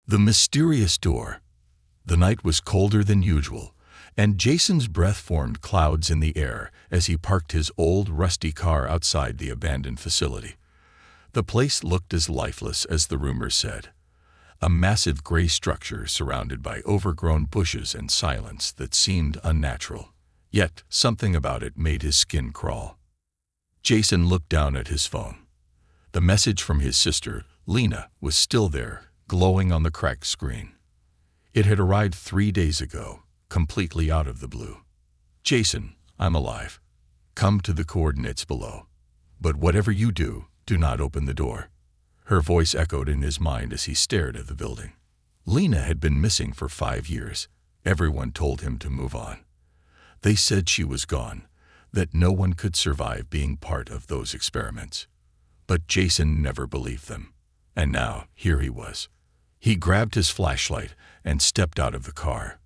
The mysterious door. The night was colder than usual, and Jason's breath formed clouds in the air as he parked his old, rusty car outside the abandoned facility. The place looked as lifeless as the rumors said. A massive gray structure surrounded by overgrown bushes and silence that seemed unnatural. Yet something about it made his skin crawl. Jason looked down at his phone. The message from his sister, Lena, was still there, glowing on the cracked screen. It had arrived 3 days ago, completely out of the blue. "Jason, I'm alive. Come to the coordinates below. But whatever you do, do not open the door." Her voice echoed in his mind as he stared at the building. Lena had been missing for 5 years. Everyone told him to move on. They said she was gone, that no one could survive being part of those experiments. But Jason never believed them. And now, here he was. He grabbed his flashlight and stepped out of the car.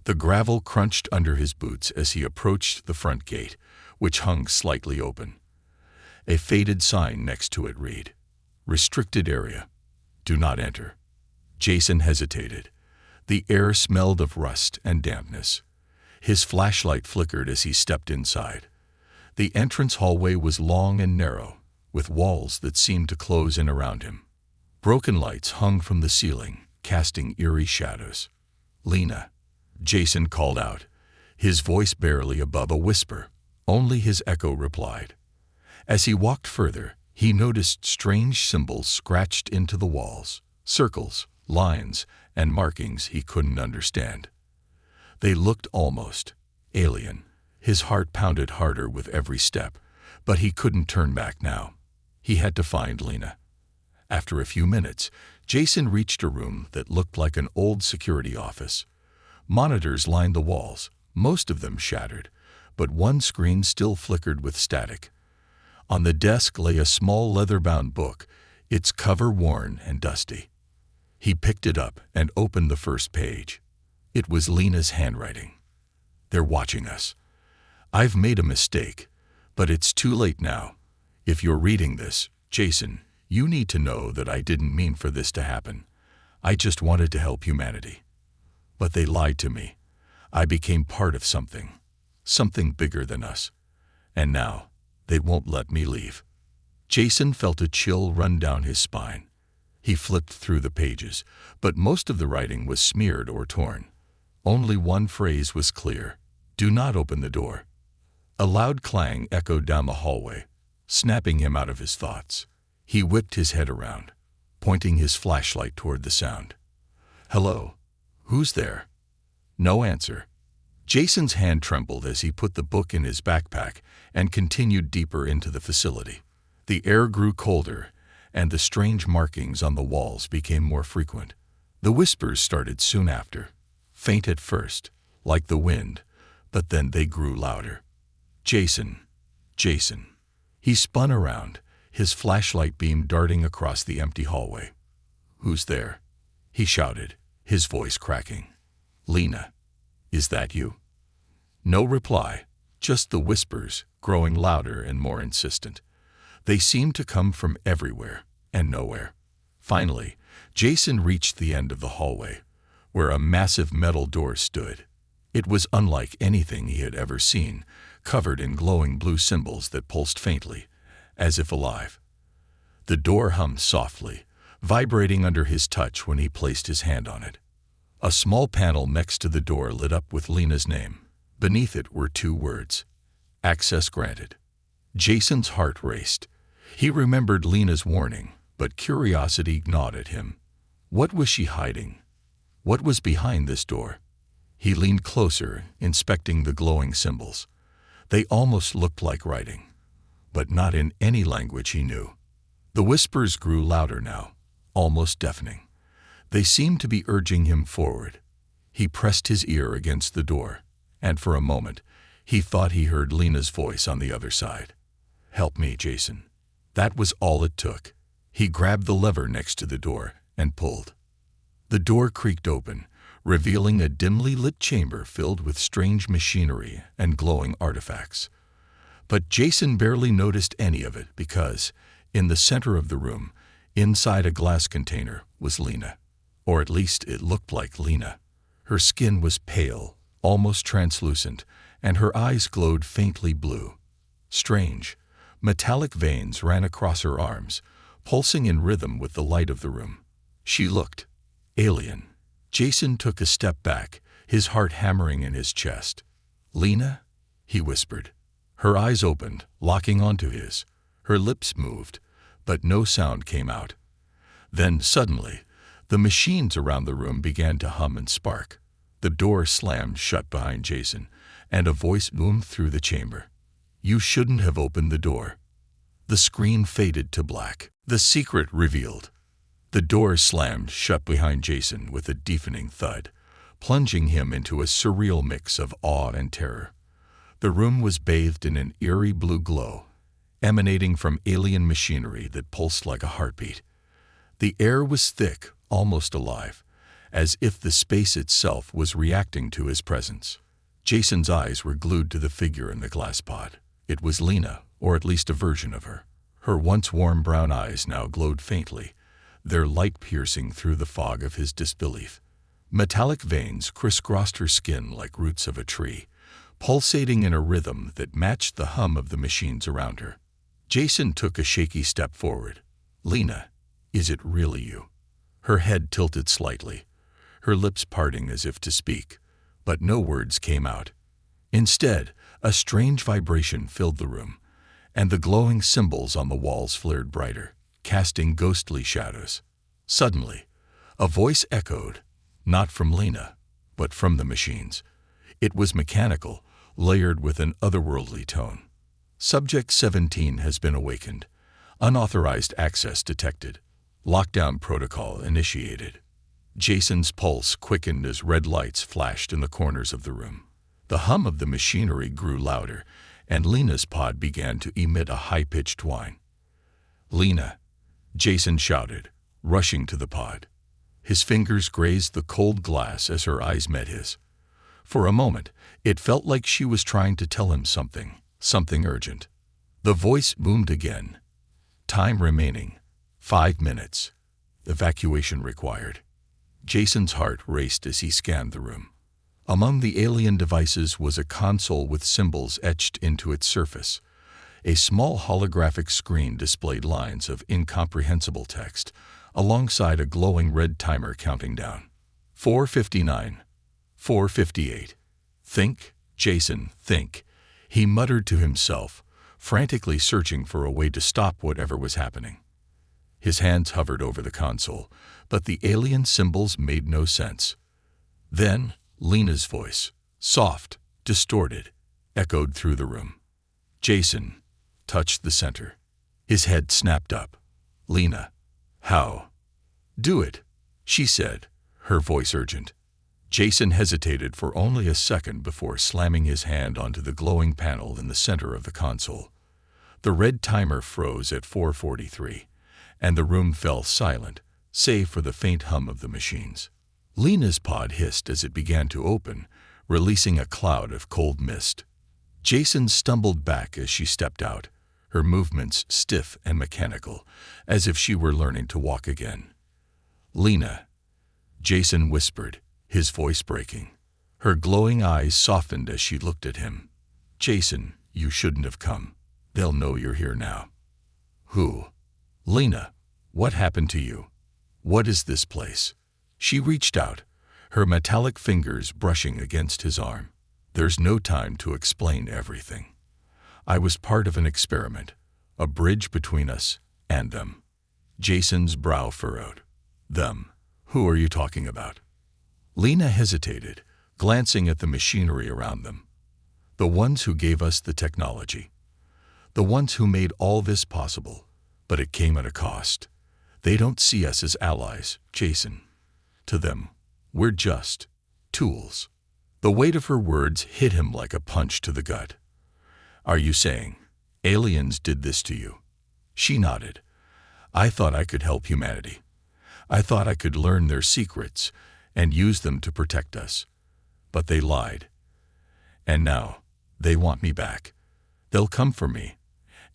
The gravel crunched under his boots as he approached the front gate, which hung slightly open. A faded sign next to it read, "Restricted area. Do not enter." Jason hesitated. The air smelled of rust and dampness. His flashlight flickered as he stepped inside. The entrance hallway was long and narrow, with walls that seemed to close in around him. Broken lights hung from the ceiling, casting eerie shadows. "Lena," Jason called out, his voice barely above a whisper. Only his echo replied. As he walked further, he noticed strange symbols scratched into the walls, circles, lines, and markings he couldn't understand. They looked almost alien. His heart pounded harder with every step, but he couldn't turn back now. He had to find Lena. After a few minutes, Jason reached a room that looked like an old security office. Monitors lined the walls, most of them shattered, but one screen still flickered with static. On the desk lay a small leather-bound book, its cover worn and dusty. He picked it up and opened the first page. It was Lena's handwriting. "They're watching us. I've made a mistake, but it's too late now. If you're reading this, Jason, you need to know that I didn't mean for this to happen. I just wanted to help humanity. But they lied to me. I became part of something bigger than us. And now, they won't let me leave." Jason felt a chill run down his spine. He flipped through the pages, but most of the writing was smeared or torn. Only one phrase was clear: "Do not open the door." A loud clang echoed down the hallway, snapping him out of his thoughts. He whipped his head around, pointing his flashlight toward the sound. "Hello? Who's there?" No answer. Jason's hand trembled as he put the book in his backpack and continued deeper into the facility. The air grew colder, and the strange markings on the walls became more frequent. The whispers started soon after, faint at first, like the wind, but then they grew louder. "Jason, Jason." He spun around, his flashlight beam darting across the empty hallway. "Who's there?" he shouted, his voice cracking. "Lena, is that you?" No reply, just the whispers, growing louder and more insistent. They seemed to come from everywhere and nowhere. Finally, Jason reached the end of the hallway, where a massive metal door stood. It was unlike anything he had ever seen, covered in glowing blue symbols that pulsed faintly, as if alive. The door hummed softly, vibrating under his touch when he placed his hand on it. A small panel next to the door lit up with Lena's name. Beneath it were 2 words: "Access granted." Jason's heart raced. He remembered Lena's warning, but curiosity gnawed at him. What was she hiding? What was behind this door? He leaned closer, inspecting the glowing symbols. They almost looked like writing, but not in any language he knew. The whispers grew louder now, almost deafening. They seemed to be urging him forward. He pressed his ear against the door, and for a moment, he thought he heard Lena's voice on the other side. "Help me, Jason." That was all it took. He grabbed the lever next to the door and pulled. The door creaked open, revealing a dimly lit chamber filled with strange machinery and glowing artifacts. But Jason barely noticed any of it because, in the center of the room, inside a glass container, was Lena. Or at least it looked like Lena. Her skin was pale, almost translucent, and her eyes glowed faintly blue. Strange, metallic veins ran across her arms, pulsing in rhythm with the light of the room. She looked alien. Jason took a step back, his heart hammering in his chest. "Lena?" he whispered. Her eyes opened, locking onto his. Her lips moved, but no sound came out. Then, suddenly, the machines around the room began to hum and spark. The door slammed shut behind Jason, and a voice boomed through the chamber. "You shouldn't have opened the door." The screen faded to black. The secret revealed. The door slammed shut behind Jason with a deafening thud, plunging him into a surreal mix of awe and terror. The room was bathed in an eerie blue glow, emanating from alien machinery that pulsed like a heartbeat. The air was thick, almost alive, as if the space itself was reacting to his presence. Jason's eyes were glued to the figure in the glass pod. It was Lena, or at least a version of her. Her once warm brown eyes now glowed faintly, their light piercing through the fog of his disbelief. Metallic veins crisscrossed her skin like roots of a tree, pulsating in a rhythm that matched the hum of the machines around her. Jason took a shaky step forward. "Lena, is it really you?" Her head tilted slightly, her lips parting as if to speak, but no words came out. Instead, a strange vibration filled the room, and the glowing symbols on the walls flared brighter, casting ghostly shadows. Suddenly, a voice echoed, not from Lena, but from the machines. It was mechanical, layered with an otherworldly tone. "Subject 17 has been awakened. Unauthorized access detected. Lockdown protocol initiated." Jason's pulse quickened as red lights flashed in the corners of the room. The hum of the machinery grew louder, and Lena's pod began to emit a high-pitched whine. "Lena!" Jason shouted, rushing to the pod. His fingers grazed the cold glass as her eyes met his. For a moment, it felt like she was trying to tell him something urgent. The voice boomed again. "Time remaining. 5 minutes. Evacuation required." Jason's heart raced as he scanned the room. Among the alien devices was a console with symbols etched into its surface. A small holographic screen displayed lines of incomprehensible text, alongside a glowing red timer counting down. 4:59. 4:58. "Think, Jason, think," he muttered to himself, frantically searching for a way to stop whatever was happening. His hands hovered over the console, but the alien symbols made no sense. Then, Lena's voice, soft, distorted, echoed through the room. Jason touched the center. His head snapped up. "Lena, how?" "Do it," she said, her voice urgent. Jason hesitated for only a second before slamming his hand onto the glowing panel in the center of the console. The red timer froze at 4:43, and the room fell silent, save for the faint hum of the machines. Lena's pod hissed as it began to open, releasing a cloud of cold mist. Jason stumbled back as she stepped out, her movements stiff and mechanical, as if she were learning to walk again. "Lena," Jason whispered, his voice breaking. Her glowing eyes softened as she looked at him. "Jason, you shouldn't have come. They'll know you're here now." "Who?" "Lena, what happened to you? What is this place?" She reached out, her metallic fingers brushing against his arm. "There's no time to explain everything. I was part of an experiment, a bridge between us and them." Jason's brow furrowed. "Them? Who are you talking about?" Lena hesitated, glancing at the machinery around them. "The ones who gave us the technology. The ones who made all this possible, but it came at a cost. They don't see us as allies, Jason. To them, we're just tools." The weight of her words hit him like a punch to the gut. "Are you saying aliens did this to you?" She nodded. "I thought I could help humanity. I thought I could learn their secrets and use them to protect us. But they lied. And now they want me back. They'll come for me,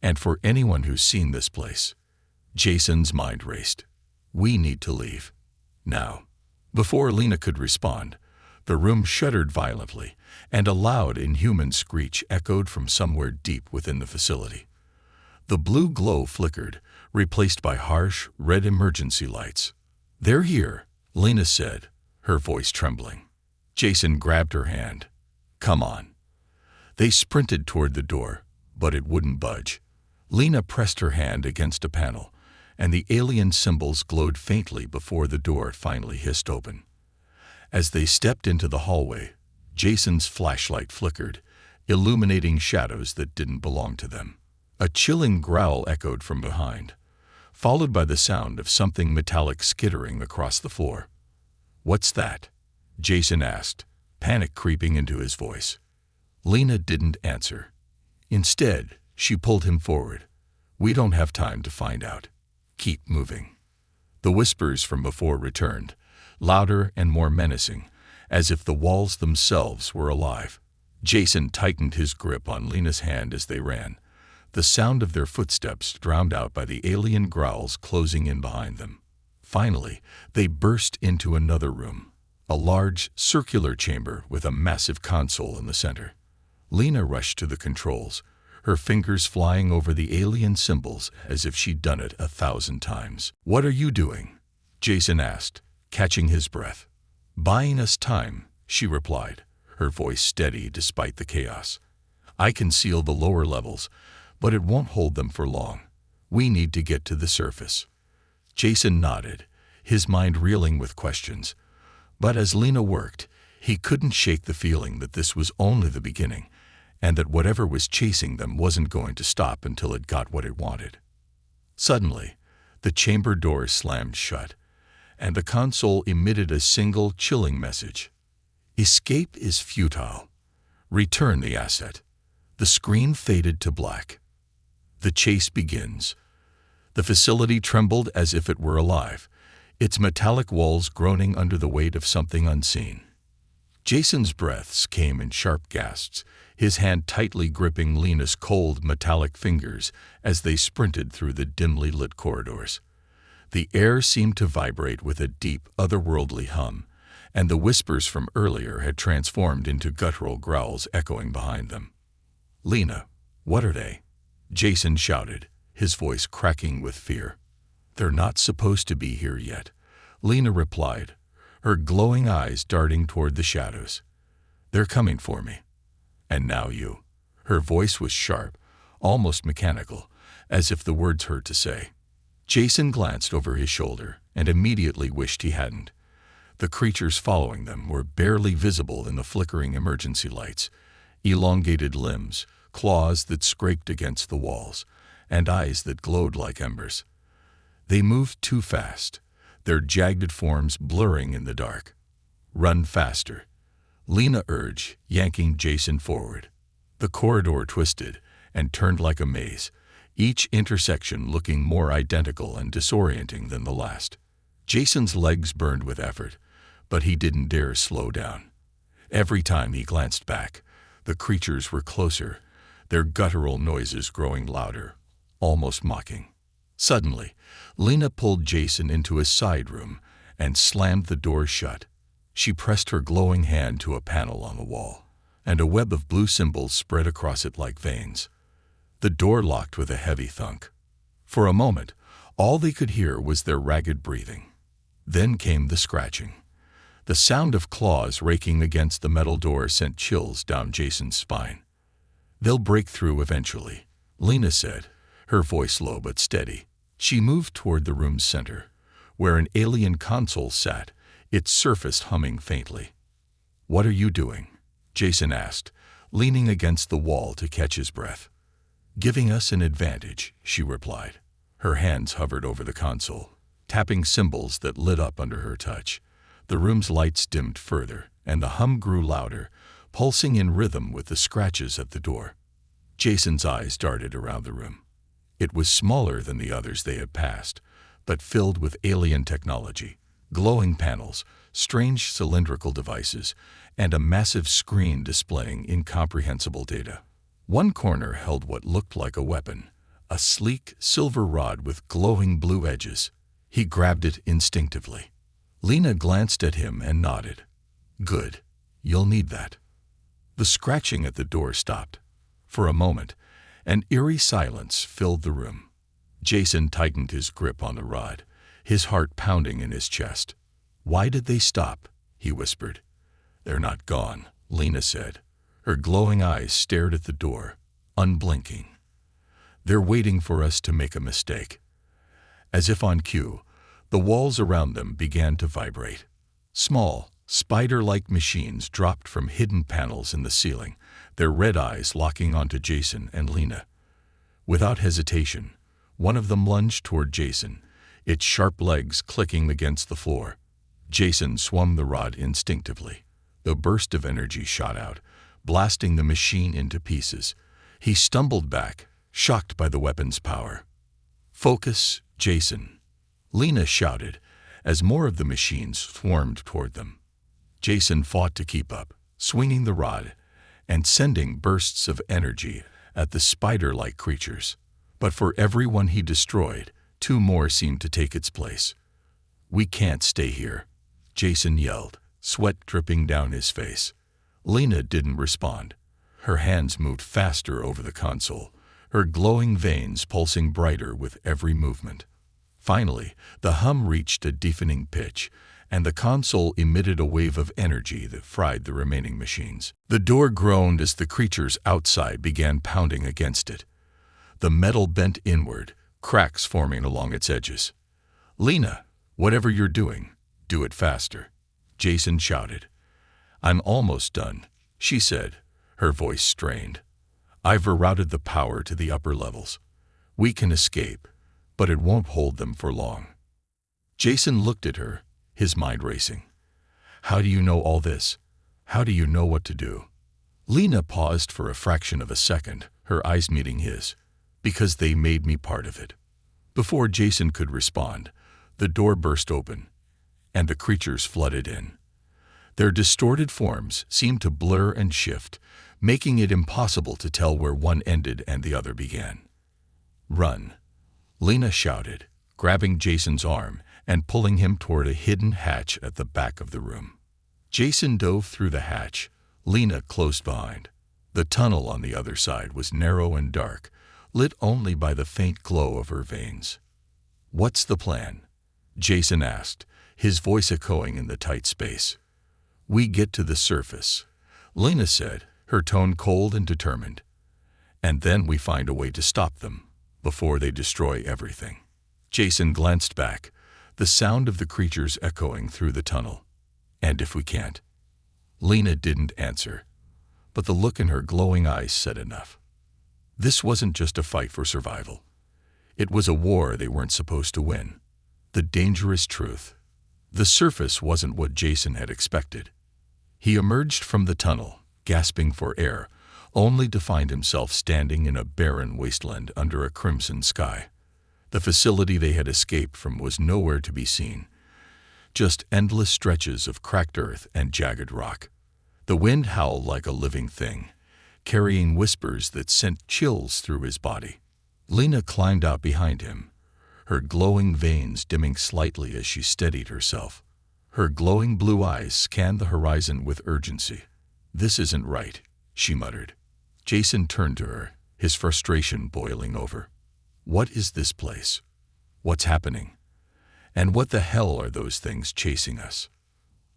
and for anyone who's seen this place." Jason's mind raced. "We need to leave. Now." Before Lena could respond, the room shuddered violently, and a loud, inhuman screech echoed from somewhere deep within the facility. The blue glow flickered, replaced by harsh, red emergency lights. "They're here," Lena said, her voice trembling. Jason grabbed her hand. "Come on." They sprinted toward the door, but it wouldn't budge. Lena pressed her hand against a panel, and the alien symbols glowed faintly before the door finally hissed open. As they stepped into the hallway, Jason's flashlight flickered, illuminating shadows that didn't belong to them. A chilling growl echoed from behind, followed by the sound of something metallic skittering across the floor. "What's that?" Jason asked, panic creeping into his voice. Lena didn't answer. Instead, she pulled him forward. "We don't have time to find out. Keep moving." The whispers from before returned, louder and more menacing, as if the walls themselves were alive. Jason tightened his grip on Lena's hand as they ran, the sound of their footsteps drowned out by the alien growls closing in behind them. Finally, they burst into another room, a large, circular chamber with a massive console in the center. Lena rushed to the controls, her fingers flying over the alien symbols as if she'd done it 1,000 times. "What are you doing?" Jason asked, catching his breath. "Buying us time," she replied, her voice steady despite the chaos. "I can seal the lower levels, but it won't hold them for long. We need to get to the surface." Jason nodded, his mind reeling with questions. But as Lena worked, he couldn't shake the feeling that this was only the beginning, and that whatever was chasing them wasn't going to stop until it got what it wanted. Suddenly, the chamber doors slammed shut, and the console emitted a single chilling message. "Escape is futile. Return the asset." The screen faded to black. The chase begins. The facility trembled as if it were alive, its metallic walls groaning under the weight of something unseen. Jason's breaths came in sharp gasps, his hand tightly gripping Lena's cold, metallic fingers as they sprinted through the dimly lit corridors. The air seemed to vibrate with a deep, otherworldly hum, and the whispers from earlier had transformed into guttural growls echoing behind them. "Lena, what are they?" Jason shouted, his voice cracking with fear. "They're not supposed to be here yet," Lena replied, her glowing eyes darting toward the shadows. "They're coming for me. And now you." Her voice was sharp, almost mechanical, as if the words hurt to say. Jason glanced over his shoulder and immediately wished he hadn't. The creatures following them were barely visible in the flickering emergency lights, elongated limbs, claws that scraped against the walls, and eyes that glowed like embers. They moved too fast, their jagged forms blurring in the dark. "Run faster," Lena urged, yanking Jason forward. The corridor twisted and turned like a maze, each intersection looking more identical and disorienting than the last. Jason's legs burned with effort, but he didn't dare slow down. Every time he glanced back, the creatures were closer, their guttural noises growing louder, almost mocking. Suddenly, Lena pulled Jason into a side room and slammed the door shut. She pressed her glowing hand to a panel on the wall, and a web of blue symbols spread across it like veins. The door locked with a heavy thunk. For a moment, all they could hear was their ragged breathing. Then came the scratching. The sound of claws raking against the metal door sent chills down Jason's spine. "They'll break through eventually," Lena said, her voice low but steady. She moved toward the room's center, where an alien console sat, its surface humming faintly. "What are you doing?" Jason asked, leaning against the wall to catch his breath. "Giving us an advantage," she replied. Her hands hovered over the console, tapping symbols that lit up under her touch. The room's lights dimmed further, and the hum grew louder, pulsing in rhythm with the scratches at the door. Jason's eyes darted around the room. It was smaller than the others they had passed, but filled with alien technology, glowing panels, strange cylindrical devices, and a massive screen displaying incomprehensible data. One corner held what looked like a weapon, a sleek silver rod with glowing blue edges. He grabbed it instinctively. Lena glanced at him and nodded. Good. You'll need that. The scratching at the door stopped. For a moment, an eerie silence filled the room. Jason tightened his grip on the rod, his heart pounding in his chest. Why did they stop? He whispered. They're not gone, Lena said. Her glowing eyes stared at the door, unblinking. They're waiting for us to make a mistake. As if on cue, the walls around them began to vibrate. Small, spider-like machines dropped from hidden panels in the ceiling, their red eyes locking onto Jason and Lena. Without hesitation, one of them lunged toward Jason, its sharp legs clicking against the floor. Jason swung the rod instinctively. The burst of energy shot out, blasting the machine into pieces. He stumbled back, shocked by the weapon's power. Focus, Jason, Lena shouted as more of the machines swarmed toward them. Jason fought to keep up, swinging the rod and sending bursts of energy at the spider-like creatures. But for every one he destroyed, two more seemed to take its place. We can't stay here, Jason yelled, sweat dripping down his face. Lena didn't respond. Her hands moved faster over the console, her glowing veins pulsing brighter with every movement. Finally, the hum reached a deafening pitch, and the console emitted a wave of energy that fried the remaining machines. The door groaned as the creatures outside began pounding against it. The metal bent inward, cracks forming along its edges. Lena, whatever you're doing, do it faster, Jason shouted. I'm almost done, she said, her voice strained. I've rerouted the power to the upper levels. We can escape, but it won't hold them for long. Jason looked at her, his mind racing. How do you know all this? How do you know what to do? Lena paused for a fraction of a second, her eyes meeting his. Because they made me part of it. Before Jason could respond, the door burst open, and the creatures flooded in. Their distorted forms seemed to blur and shift, making it impossible to tell where one ended and the other began. Run, Lena shouted, grabbing Jason's arm and pulling him toward a hidden hatch at the back of the room. Jason dove through the hatch, Lena close behind. The tunnel on the other side was narrow and dark, lit only by the faint glow of her veins. What's the plan? Jason asked, his voice echoing in the tight space. We get to the surface, Lena said, her tone cold and determined. And then we find a way to stop them, before they destroy everything. Jason glanced back, the sound of the creatures echoing through the tunnel. And if we can't? Lena didn't answer, but the look in her glowing eyes said enough. This wasn't just a fight for survival. It was a war they weren't supposed to win. The dangerous truth. The surface wasn't what Jason had expected. He emerged from the tunnel, gasping for air, only to find himself standing in a barren wasteland under a crimson sky. The facility they had escaped from was nowhere to be seen. Just endless stretches of cracked earth and jagged rock. The wind howled like a living thing, carrying whispers that sent chills through his body. Lena climbed out behind him, her glowing veins dimming slightly as she steadied herself. Her glowing blue eyes scanned the horizon with urgency. This isn't right, she muttered. Jason turned to her, his frustration boiling over. What is this place? What's happening? And what the hell are those things chasing us?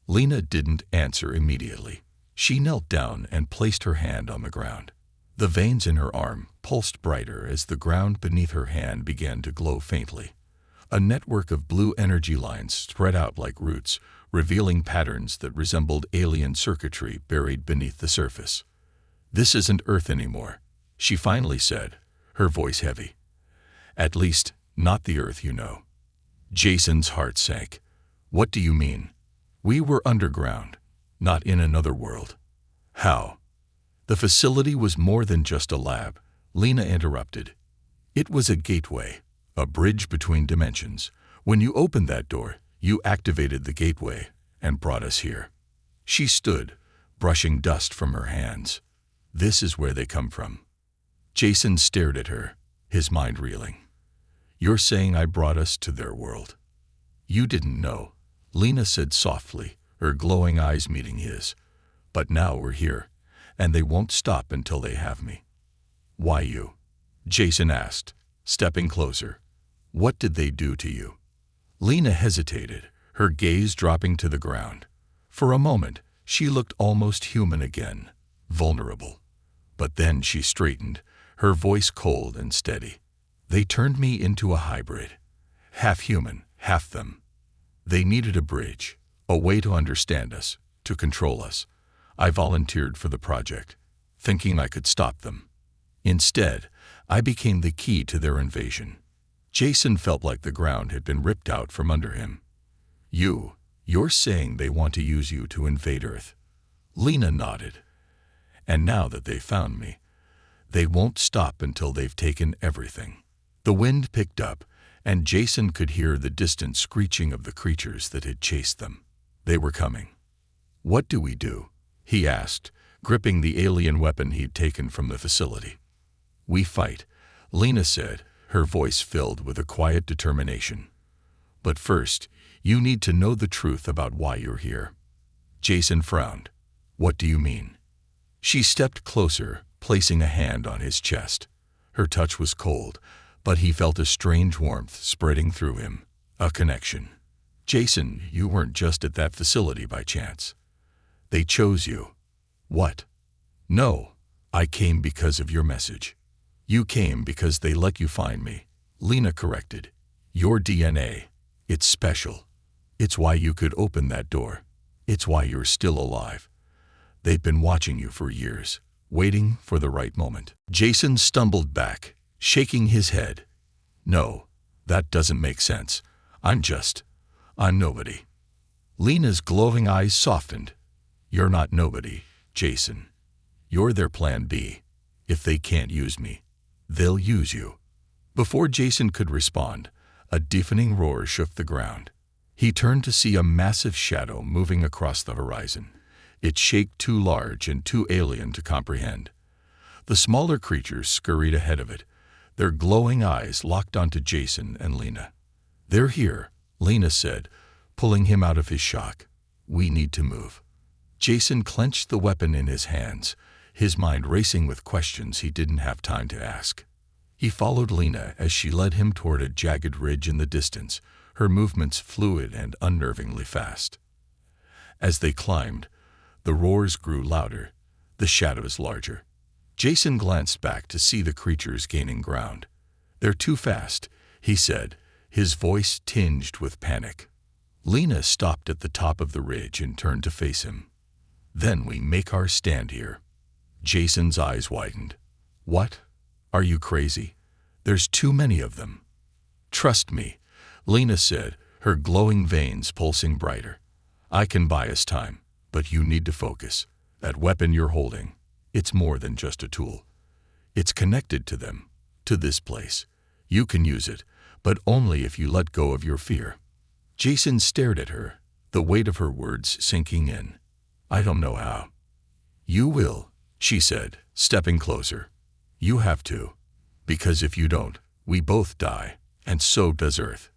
Lena didn't answer immediately. She knelt down and placed her hand on the ground. The veins in her arm pulsed brighter as the ground beneath her hand began to glow faintly. A network of blue energy lines spread out like roots, revealing patterns that resembled alien circuitry buried beneath the surface. This isn't Earth anymore, she finally said, her voice heavy. At least, not the Earth you know. Jason's heart sank. What do you mean? We were underground, not in another world. How? The facility was more than just a lab, Lena interrupted. It was a gateway, a bridge between dimensions. When you opened that door, you activated the gateway and brought us here. She stood, brushing dust from her hands. This is where they come from. Jason stared at her, his mind reeling. You're saying I brought us to their world? You didn't know, Lena said softly, her glowing eyes meeting his. "But now we're here, and they won't stop until they have me." "Why you?" Jason asked, stepping closer. "What did they do to you?" Lena hesitated, her gaze dropping to the ground. For a moment, she looked almost human again, vulnerable. But then she straightened, her voice cold and steady. "They turned me into a hybrid. Half human, half them. They needed a bridge, a way to understand us, to control us. I volunteered for the project, thinking I could stop them. Instead, I became the key to their invasion." Jason felt like the ground had been ripped out from under him. You're saying they want to use you to invade Earth?" Lena nodded. "And now that they've found me, they won't stop until they've taken everything." The wind picked up, and Jason could hear the distant screeching of the creatures that had chased them. They were coming. "What do we do?" he asked, gripping the alien weapon he'd taken from the facility. "We fight," Lena said, her voice filled with a quiet determination. "But first, you need to know the truth about why you're here." Jason frowned. "What do you mean?" She stepped closer, placing a hand on his chest. Her touch was cold, but he felt a strange warmth spreading through him, a connection. "Jason, you weren't just at that facility by chance. They chose you." "What?" "No, I came because of your message." "You came because they let you find me," Lena corrected. "Your DNA, it's special. It's why you could open that door. It's why you're still alive. They've been watching you for years, waiting for the right moment." Jason stumbled back, shaking his head. "No, that doesn't make sense. I'm nobody." Lena's glowing eyes softened. "You're not nobody, Jason. You're their plan B. If they can't use me, they'll use you." Before Jason could respond, a deafening roar shook the ground. He turned to see a massive shadow moving across the horizon, its shape too large and too alien to comprehend. The smaller creatures scurried ahead of it, their glowing eyes locked onto Jason and Lena. "They're here," Lena said, pulling him out of his shock. "We need to move." Jason clenched the weapon in his hands, his mind racing with questions he didn't have time to ask. He followed Lena as she led him toward a jagged ridge in the distance, her movements fluid and unnervingly fast. As they climbed, the roars grew louder, the shadows larger. Jason glanced back to see the creatures gaining ground. "They're too fast," he said, his voice tinged with panic. Lena stopped at the top of the ridge and turned to face him. "Then we make our stand here." Jason's eyes widened. "What? Are you crazy? There's too many of them." "Trust me," Lena said, her glowing veins pulsing brighter. "I can buy us time, but you need to focus. That weapon you're holding, it's more than just a tool. It's connected to them, to this place. You can use it, but only if you let go of your fear." Jason stared at her, the weight of her words sinking in. "I don't know how." "You will," she said, stepping closer. "You have to. Because if you don't, we both die, and so does Earth."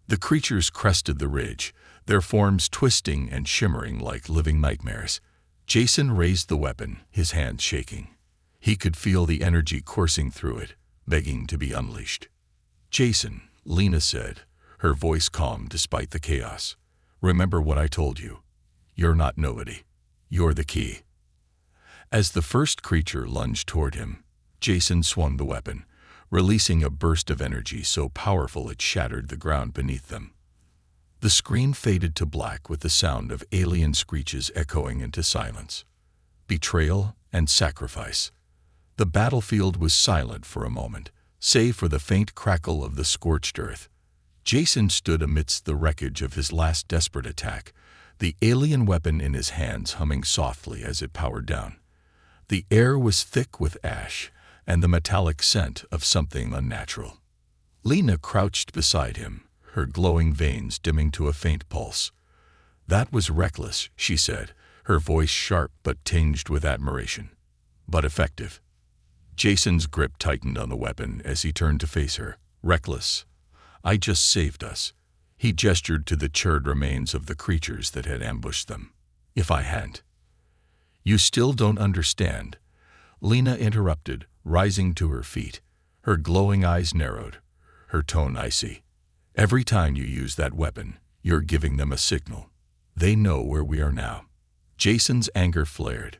The creatures crested the ridge, their forms twisting and shimmering like living nightmares. Jason raised the weapon, his hands shaking. He could feel the energy coursing through it, begging to be unleashed. "Jason," Lena said, her voice calm despite the chaos. "Remember what I told you. You're not nobody. You're the key." As the first creature lunged toward him, Jason swung the weapon, releasing a burst of energy so powerful it shattered the ground beneath them. The screen faded to black with the sound of alien screeches echoing into silence. Betrayal and sacrifice. The battlefield was silent for a moment, save for the faint crackle of the scorched earth. Jason stood amidst the wreckage of his last desperate attack, the alien weapon in his hands humming softly as it powered down. The air was thick with ash and the metallic scent of something unnatural. Lena crouched beside him, her glowing veins dimming to a faint pulse. "That was reckless," she said, her voice sharp but tinged with admiration. "But effective." Jason's grip tightened on the weapon as he turned to face her. "Reckless? I just saved us." He gestured to the charred remains of the creatures that had ambushed them. If I hadn't. You still don't understand, Lena interrupted, rising to her feet. Her glowing eyes narrowed, her tone icy. Every time you use that weapon, you're giving them a signal. They know where we are now. Jason's anger flared.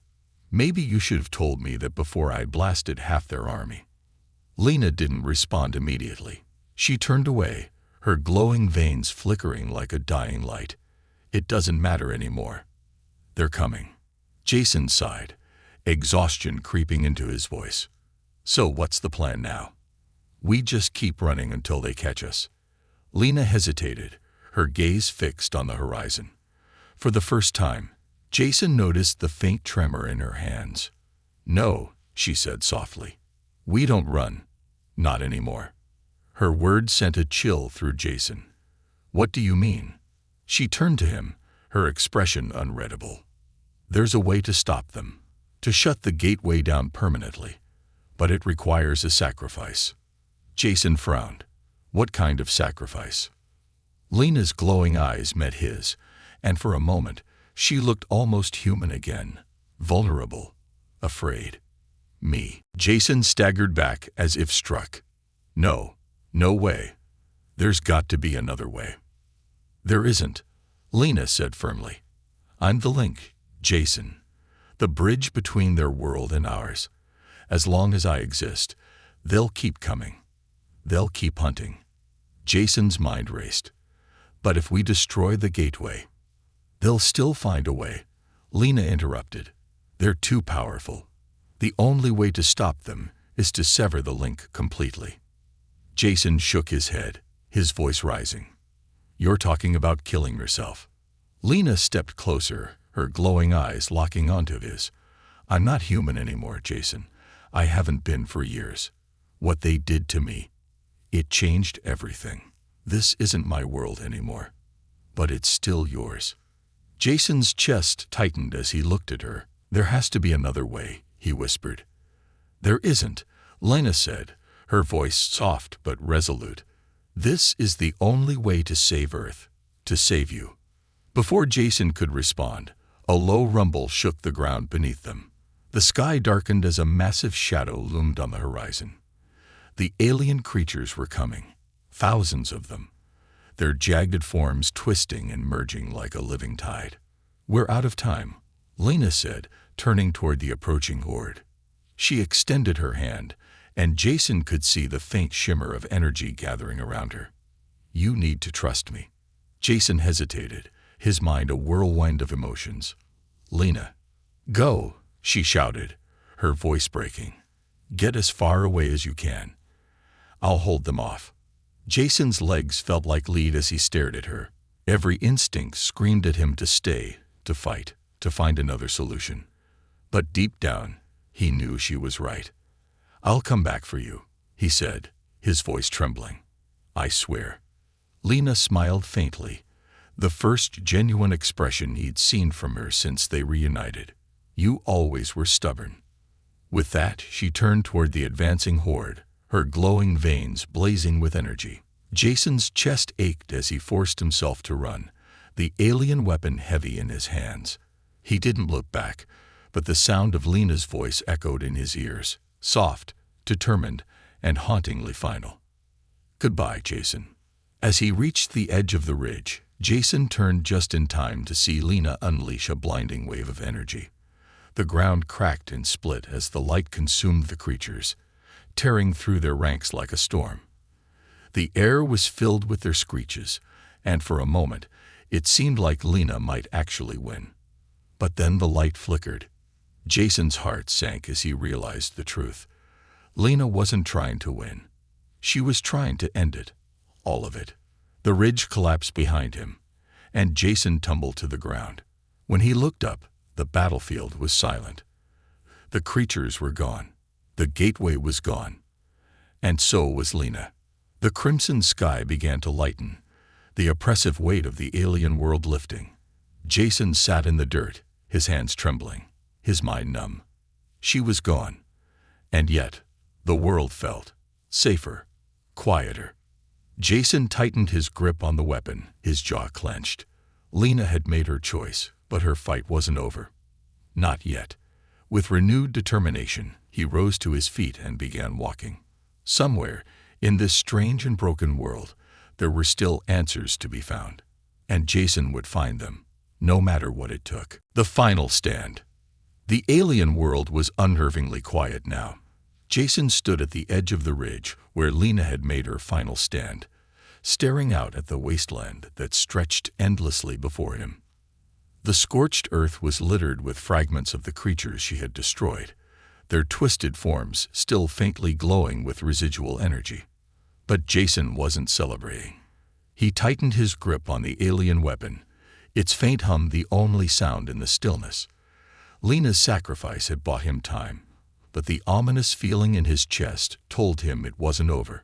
Maybe you should have told me that before I blasted half their army. Lena didn't respond immediately. She turned away, her glowing veins flickering like a dying light. It doesn't matter anymore. They're coming. Jason sighed, exhaustion creeping into his voice. So what's the plan now? We just keep running until they catch us. Lena hesitated, her gaze fixed on the horizon. For the first time, Jason noticed the faint tremor in her hands. No, she said softly. We don't run. Not anymore. Her words sent a chill through Jason. What do you mean? She turned to him, her expression unreadable. There's a way to stop them, to shut the gateway down permanently, but it requires a sacrifice. Jason frowned. What kind of sacrifice? Lena's glowing eyes met his, and for a moment, she looked almost human again, vulnerable, afraid. Me. Jason staggered back as if struck. No, no way. There's got to be another way. There isn't, Lena said firmly. I'm the link, Jason. The bridge between their world and ours. As long as I exist, they'll keep coming. They'll keep hunting. Jason's mind raced. But if we destroy the gateway, they'll still find a way, Lena interrupted. They're too powerful. The only way to stop them is to sever the link completely. Jason shook his head, his voice rising. You're talking about killing yourself. Lena stepped closer, her glowing eyes locking onto his. I'm not human anymore, Jason. I haven't been for years. What they did to me, it changed everything. This isn't my world anymore. But it's still yours. Jason's chest tightened as he looked at her. There has to be another way, he whispered. There isn't, Lena said, her voice soft but resolute. This is the only way to save Earth, to save you. Before Jason could respond, a low rumble shook the ground beneath them. The sky darkened as a massive shadow loomed on the horizon. The alien creatures were coming, thousands of them, their jagged forms twisting and merging like a living tide. We're out of time, Lena said, turning toward the approaching horde. She extended her hand, and Jason could see the faint shimmer of energy gathering around her. You need to trust me. Jason hesitated, his mind a whirlwind of emotions. Lena. Go, she shouted, her voice breaking. Get as far away as you can. I'll hold them off. Jason's legs felt like lead as he stared at her. Every instinct screamed at him to stay, to fight, to find another solution. But deep down, he knew she was right. I'll come back for you, he said, his voice trembling. I swear. Lena smiled faintly, the first genuine expression he'd seen from her since they reunited. You always were stubborn. With that, she turned toward the advancing horde, her glowing veins blazing with energy. Jason's chest ached as he forced himself to run, the alien weapon heavy in his hands. He didn't look back, but the sound of Lena's voice echoed in his ears, soft, determined, and hauntingly final. Goodbye, Jason. As he reached the edge of the ridge, Jason turned just in time to see Lena unleash a blinding wave of energy. The ground cracked and split as the light consumed the creatures, tearing through their ranks like a storm. The air was filled with their screeches, and for a moment, it seemed like Lena might actually win. But then the light flickered. Jason's heart sank as he realized the truth. Lena wasn't trying to win. She was trying to end it. All of it. The ridge collapsed behind him, and Jason tumbled to the ground. When he looked up, the battlefield was silent. The creatures were gone. The gateway was gone. And so was Lena. The crimson sky began to lighten, the oppressive weight of the alien world lifting. Jason sat in the dirt, his hands trembling, his mind numb. She was gone. And yet, the world felt safer, quieter. Jason tightened his grip on the weapon, his jaw clenched. Lena had made her choice, but her fight wasn't over. Not yet. With renewed determination, he rose to his feet and began walking. Somewhere, in this strange and broken world, there were still answers to be found. And Jason would find them, no matter what it took. The final stand. The alien world was unnervingly quiet now. Jason stood at the edge of the ridge where Lena had made her final stand, staring out at the wasteland that stretched endlessly before him. The scorched earth was littered with fragments of the creatures she had destroyed, their twisted forms still faintly glowing with residual energy. But Jason wasn't celebrating. He tightened his grip on the alien weapon, its faint hum the only sound in the stillness. Lena's sacrifice had bought him time, but the ominous feeling in his chest told him it wasn't over.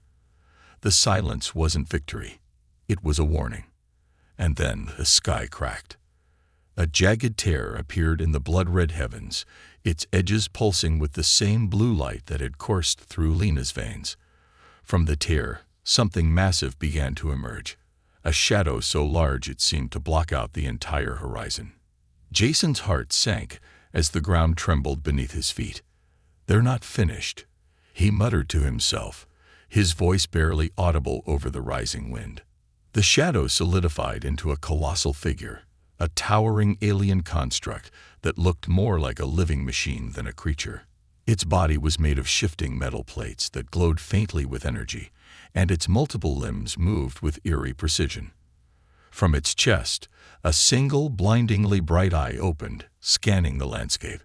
The silence wasn't victory. It was a warning. And then the sky cracked. A jagged tear appeared in the blood-red heavens, its edges pulsing with the same blue light that had coursed through Lena's veins. From the tear, something massive began to emerge, a shadow so large it seemed to block out the entire horizon. Jason's heart sank as the ground trembled beneath his feet. "They're not finished," he muttered to himself, his voice barely audible over the rising wind. The shadow solidified into a colossal figure, a towering alien construct that looked more like a living machine than a creature. Its body was made of shifting metal plates that glowed faintly with energy, and its multiple limbs moved with eerie precision. From its chest, a single blindingly bright eye opened, scanning the landscape.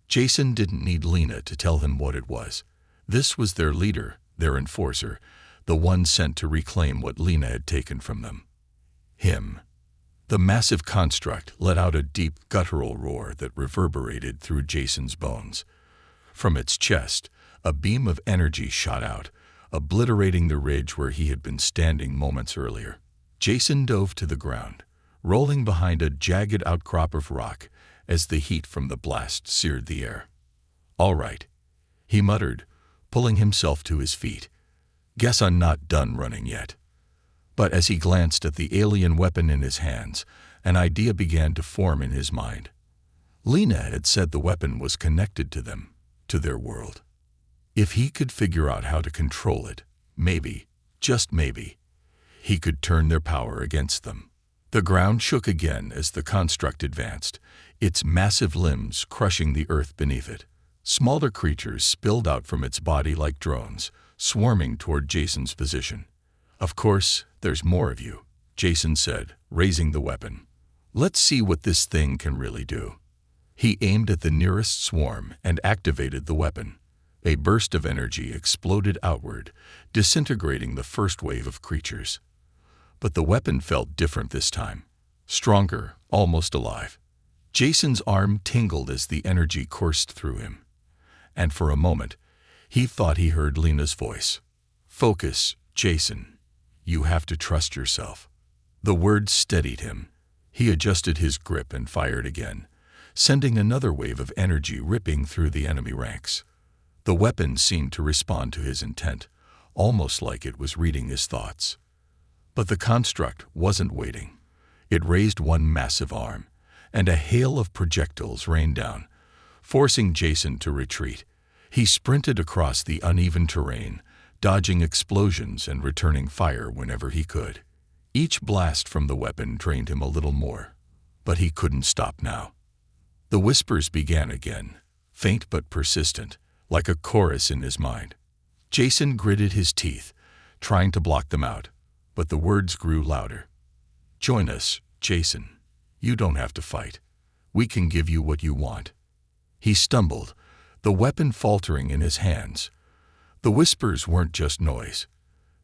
Jason didn't need Lena to tell him what it was. This was their leader, their enforcer, the one sent to reclaim what Lena had taken from them. Him. The massive construct let out a deep guttural roar that reverberated through Jason's bones. From its chest, a beam of energy shot out, obliterating the ridge where he had been standing moments earlier. Jason dove to the ground, rolling behind a jagged outcrop of rock as the heat from the blast seared the air. "All right," he muttered, pulling himself to his feet. "Guess I'm not done running yet." But as he glanced at the alien weapon in his hands, an idea began to form in his mind. Lena had said the weapon was connected to them, to their world. If he could figure out how to control it, maybe, just maybe, he could turn their power against them. The ground shook again as the construct advanced, its massive limbs crushing the earth beneath it. Smaller creatures spilled out from its body like drones, swarming toward Jason's position. "Of course, there's more of you," Jason said, raising the weapon. "Let's see what this thing can really do." He aimed at the nearest swarm and activated the weapon. A burst of energy exploded outward, disintegrating the first wave of creatures. But the weapon felt different this time. Stronger, almost alive. Jason's arm tingled as the energy coursed through him. And for a moment, he thought he heard Lena's voice. "Focus, Jason. You have to trust yourself." The words steadied him. He adjusted his grip and fired again, sending another wave of energy ripping through the enemy ranks. The weapon seemed to respond to his intent, almost like it was reading his thoughts. But the construct wasn't waiting. It raised one massive arm, and a hail of projectiles rained down, forcing Jason to retreat. He sprinted across the uneven terrain, dodging explosions and returning fire whenever he could. Each blast from the weapon drained him a little more, but he couldn't stop now. The whispers began again, faint but persistent, like a chorus in his mind. Jason gritted his teeth, trying to block them out, but the words grew louder. "Join us, Jason. You don't have to fight. We can give you what you want." He stumbled, the weapon faltering in his hands. The whispers weren't just noise.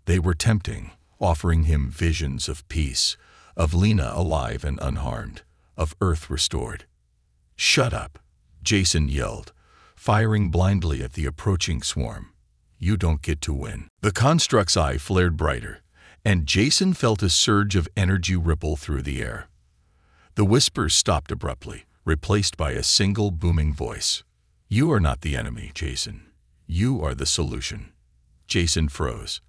They were tempting, offering him visions of peace, of Lena alive and unharmed, of Earth restored. "Shut up," Jason yelled, firing blindly at the approaching swarm. "You don't get to win." The construct's eye flared brighter, and Jason felt a surge of energy ripple through the air. The whispers stopped abruptly, replaced by a single booming voice. "You are not the enemy, Jason. You are the solution." Jason froze.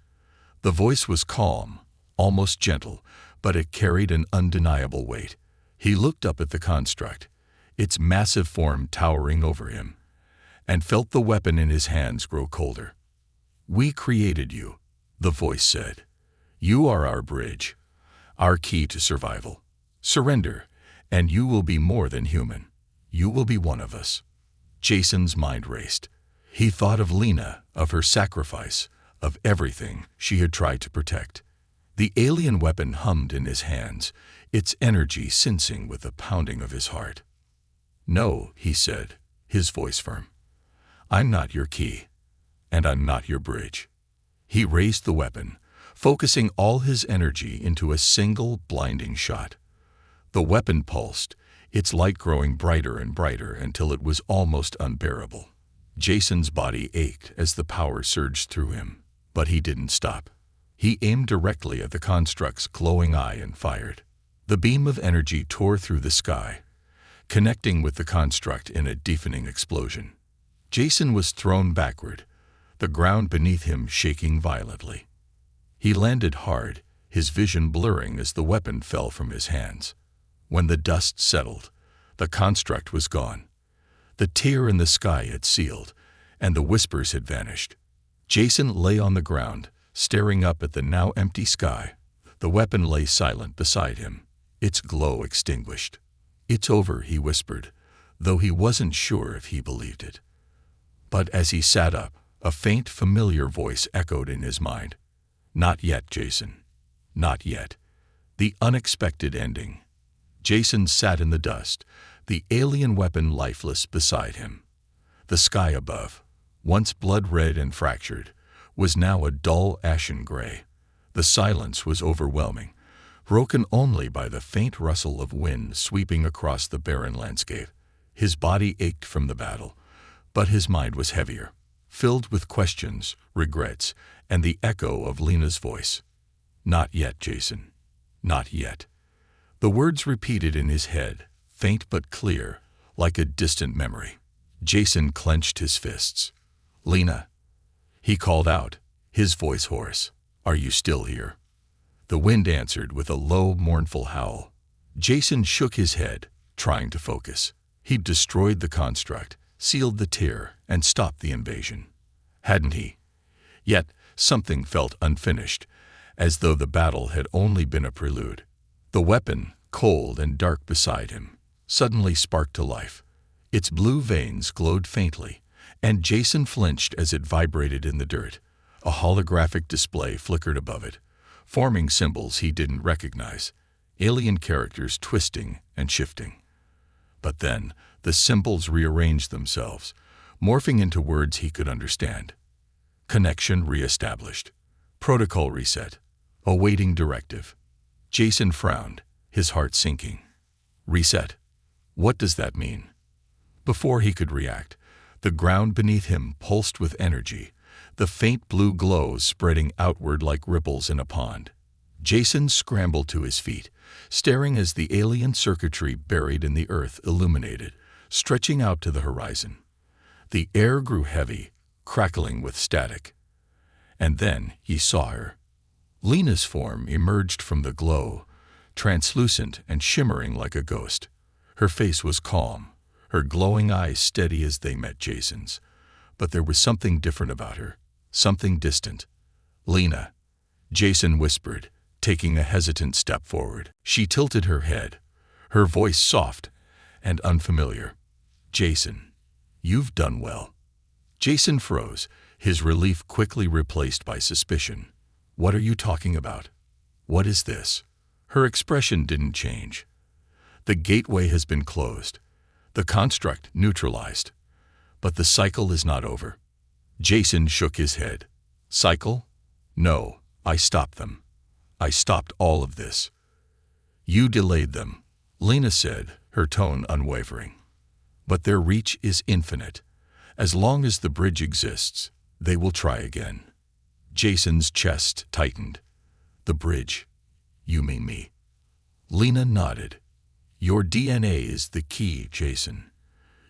The voice was calm, almost gentle, but it carried an undeniable weight. He looked up at the construct, its massive form towering over him, and felt the weapon in his hands grow colder. "We created you," the voice said. "You are our bridge, our key to survival. Surrender, and you will be more than human. You will be one of us." Jason's mind raced. He thought of Lena, of her sacrifice, of everything she had tried to protect. The alien weapon hummed in his hands, its energy sensing with the pounding of his heart. "No," he said, his voice firm. "I'm not your key, and I'm not your bridge." He raised the weapon, focusing all his energy into a single blinding shot. The weapon pulsed, its light growing brighter and brighter until it was almost unbearable. Jason's body ached as the power surged through him, but he didn't stop. He aimed directly at the construct's glowing eye and fired. The beam of energy tore through the sky, connecting with the construct in a deafening explosion. Jason was thrown backward, the ground beneath him shaking violently. He landed hard, his vision blurring as the weapon fell from his hands. When the dust settled, the construct was gone. The tear in the sky had sealed, and the whispers had vanished. Jason lay on the ground, staring up at the now empty sky. The weapon lay silent beside him, its glow extinguished. "It's over," he whispered, though he wasn't sure if he believed it. But as he sat up, a faint, familiar voice echoed in his mind. "Not yet, Jason. Not yet." The unexpected ending. Jason sat in the dust, the alien weapon lifeless beside him. The sky above, once blood-red and fractured, was now a dull ashen gray. The silence was overwhelming, broken only by the faint rustle of wind sweeping across the barren landscape. His body ached from the battle, but his mind was heavier, filled with questions, regrets, and the echo of Lena's voice. "Not yet, Jason. Not yet." The words repeated in his head, faint but clear, like a distant memory. Jason clenched his fists. "Lena," he called out, his voice hoarse. "Are you still here?" The wind answered with a low, mournful howl. Jason shook his head, trying to focus. He'd destroyed the construct, sealed the tear, and stopped the invasion. Hadn't he? Yet something felt unfinished, as though the battle had only been a prelude. The weapon, cold and dark beside him, suddenly sparked to life. Its blue veins glowed faintly, and Jason flinched as it vibrated in the dirt. A holographic display flickered above it, forming symbols he didn't recognize, alien characters twisting and shifting. But then, the symbols rearranged themselves, morphing into words he could understand. Connection reestablished. Protocol reset. Awaiting directive. Jason frowned, his heart sinking. Reset? What does that mean? Before he could react, the ground beneath him pulsed with energy, the faint blue glow spreading outward like ripples in a pond. Jason scrambled to his feet, staring as the alien circuitry buried in the earth illuminated, stretching out to the horizon. The air grew heavy, crackling with static. And then he saw her. Lena's form emerged from the glow, translucent and shimmering like a ghost. Her face was calm, her glowing eyes steady as they met Jason's. But there was something different about her, something distant. "Lena," Jason whispered, taking a hesitant step forward. She tilted her head, her voice soft and unfamiliar. "Jason, you've done well." Jason froze, his relief quickly replaced by suspicion. "What are you talking about? What is this?" Her expression didn't change. "The gateway has been closed, the construct neutralized. But the cycle is not over." Jason shook his head. "Cycle? No, I stopped them. I stopped all of this." "You delayed them," Lena said, her tone unwavering. "But their reach is infinite. As long as the bridge exists, they will try again." Jason's chest tightened. "The bridge? You mean me?" Lena nodded. "Your DNA is the key, Jason.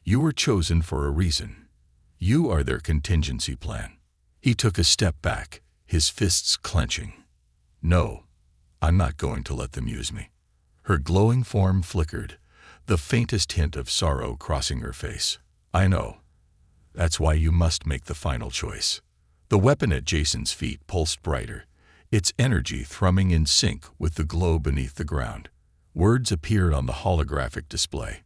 You were chosen for a reason. You are their contingency plan." He took a step back, his fists clenching. "No, I'm not going to let them use me." Her glowing form flickered, the faintest hint of sorrow crossing her face. "I know. That's why you must make the final choice." The weapon at Jason's feet pulsed brighter, its energy thrumming in sync with the glow beneath the ground. Words appeared on the holographic display.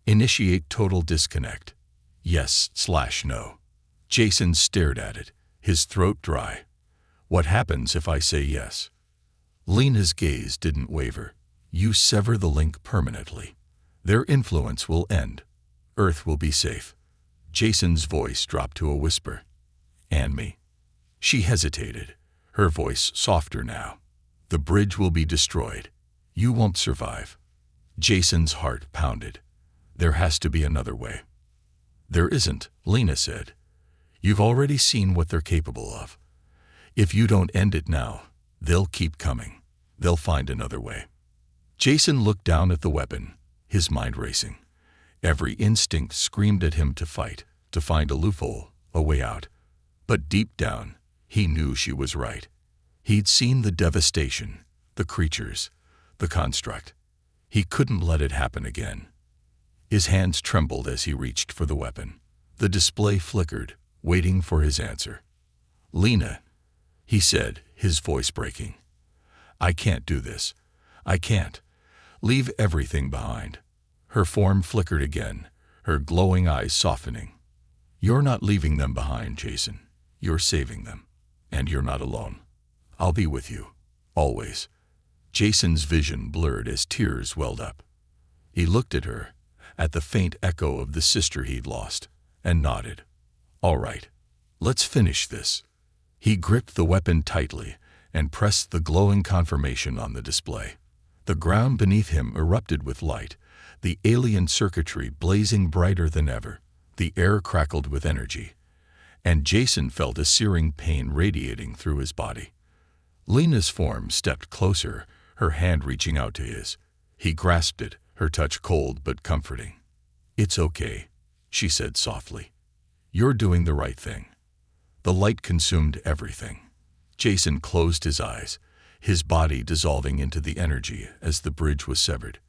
"Initiate total disconnect. Yes/no." Jason stared at it, his throat dry. "What happens if I say yes?" Lena's gaze didn't waver. "You sever the link permanently. Their influence will end. Earth will be safe." Jason's voice dropped to a whisper. "And me." She hesitated, her voice softer now. "The bridge will be destroyed. You won't survive." Jason's heart pounded. There has to be another way. "There isn't," Lena said. "You've already seen what they're capable of. If you don't end it now, they'll keep coming. They'll find another way." Jason looked down at the weapon, his mind racing. Every instinct screamed at him to fight, to find a loophole, a way out. But deep down, he knew she was right. He'd seen the devastation, the creatures, the construct. He couldn't let it happen again. His hands trembled as he reached for the weapon. The display flickered, waiting for his answer. "Lena," he said, his voice breaking. "I can't do this. I can't. Leave everything behind." Her form flickered again, her glowing eyes softening. "You're not leaving them behind, Jason. You're saving them. And you're not alone. I'll be with you. Always." Jason's vision blurred as tears welled up. He looked at her, at the faint echo of the sister he'd lost, and nodded. "All right. Let's finish this." He gripped the weapon tightly and pressed the glowing confirmation on the display. The ground beneath him erupted with light, the alien circuitry blazing brighter than ever. The air crackled with energy, and Jason felt a searing pain radiating through his body. Lena's form stepped closer, her hand reaching out to his. He grasped it, her touch cold but comforting. "It's okay," she said softly. "You're doing the right thing." The light consumed everything. Jason closed his eyes, his body dissolving into the energy as the bridge was severed.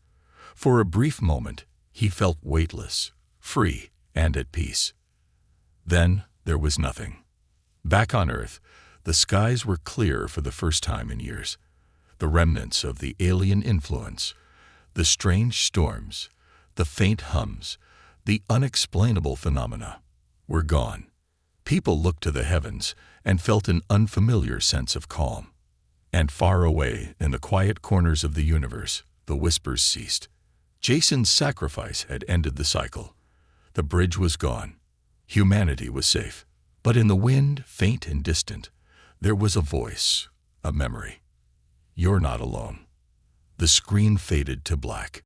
For a brief moment, he felt weightless, free, and at peace. Then there was nothing. Back on Earth, the skies were clear for the first time in years. The remnants of the alien influence, the strange storms, the faint hums, the unexplainable phenomena, were gone. People looked to the heavens and felt an unfamiliar sense of calm. And far away, in the quiet corners of the universe, the whispers ceased. Jason's sacrifice had ended the cycle. The bridge was gone. Humanity was safe. But in the wind, faint and distant, there was a voice, a memory. "You're not alone." The screen faded to black.